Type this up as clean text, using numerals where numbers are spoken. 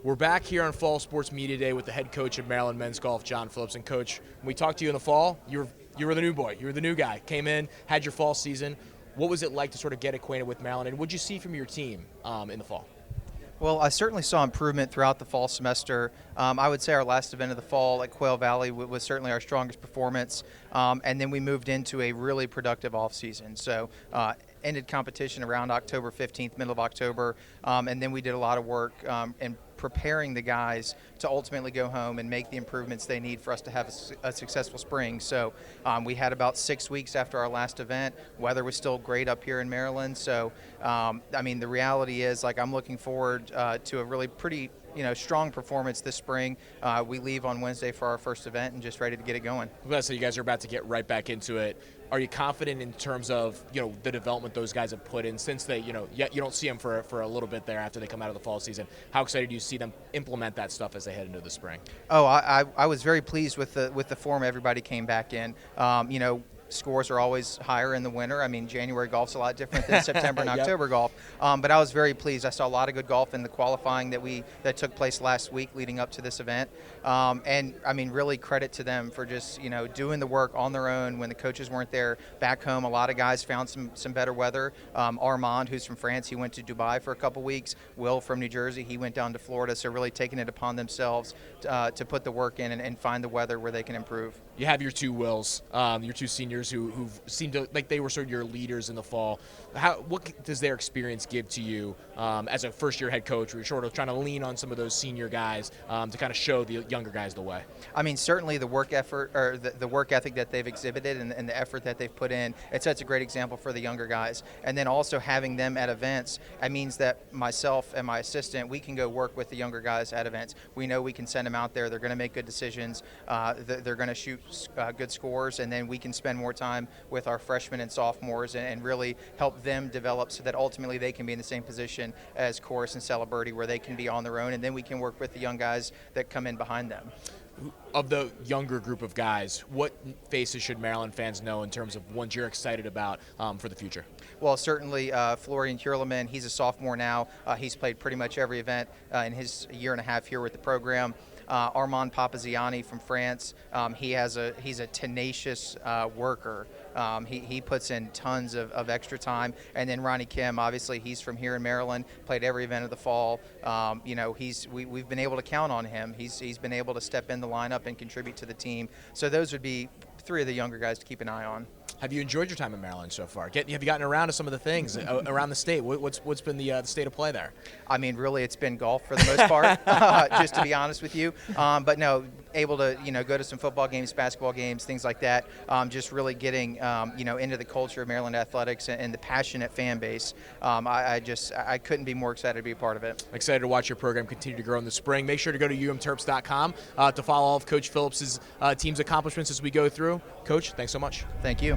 We're back here on Fall Sports Media Day with the head coach of Maryland Men's Golf, John Phillips. And Coach, when we talked to you in the fall, you were the new boy. You were the new guy. Came in, had your fall season. What was it like to sort of get acquainted with Maryland, and what did you see from your team in the fall? Well, I certainly saw improvement throughout the fall semester. I would say our last event of the fall at Quail Valley was certainly our strongest performance, and then we moved into a really productive offseason. So ended competition around October 15th, middle of October, and then we did a lot of work in preparing the guys to ultimately go home and make the improvements they need for us to have a successful spring. So we had about 6 weeks after our last event. Weather was still great up here in Maryland. So, I mean, the reality is, like, I'm looking forward to a really pretty strong performance this spring. We leave on Wednesday for our first event and just ready to get it going. So you guys are about to get right back into it. Are you confident in terms of the development those guys have put in since they you don't see them for a little bit there after they come out of the fall season? How excited do you see them implement that stuff as they head into the spring? Oh, I was very pleased with the form everybody came back in. Scores are always higher in the winter. I mean, January golf's a lot different than September and October golf. But I was very pleased. I saw a lot of good golf in the qualifying that took place last week leading up to this event. And I mean, really credit to them for just doing the work on their own when the coaches weren't there. Back home, a lot of guys found some better weather. Armand, who's from France, he went to Dubai for a couple weeks. Will from New Jersey, he went down to Florida. So really taking it upon themselves to put the work in and find the weather where they can improve. You have your two Wills, your two seniors who seemed to like they were sort of your leaders in the fall. What does their experience give to you as a first-year head coach, where you're sort of trying to lean on some of those senior guys to kind of show the younger guys the way? I mean, certainly the work effort or the work ethic that they've exhibited and the effort that they've put in, it sets a great example for the younger guys. And then also having them at events, it means that myself and my assistant, we can go work with the younger guys at events. We know we can send them out there. They're going to make good decisions. They're going to shoot good scores, and then we can spend more time with our freshmen and sophomores and really help them develop so that ultimately they can be in the same position as Chorus and Celebrity, where they can be on their own, and then we can work with the young guys that come in behind them. Of the younger group of guys, what faces should Maryland fans know in terms of ones you're excited about for the future? Well, certainly Florian Hurleman, he's a sophomore now. He's played pretty much every event in his year and a half here with the program. Armand Papaziani from France, he's a tenacious worker. He puts in tons of extra time. And then Ronnie Kim, obviously he's from here in Maryland, played every event of the fall. We've been able to count on him. He's been able to step in the lineup and contribute to the team. So those would be three of the younger guys to keep an eye on. Have you enjoyed your time in Maryland so far? Have you gotten around to some of the things around the state? What's been the state of play there? I mean, really, it's been golf for the most part, just to be honest with you. But no, able to go to some football games, basketball games, things like that. Just really getting into the culture of Maryland athletics and the passionate fan base. I couldn't be more excited to be a part of it. Excited to watch your program continue to grow in the spring. Make sure to go to umterps.com to follow all of Coach Phillips' team's accomplishments as we go through. Coach, thanks so much. Thank you.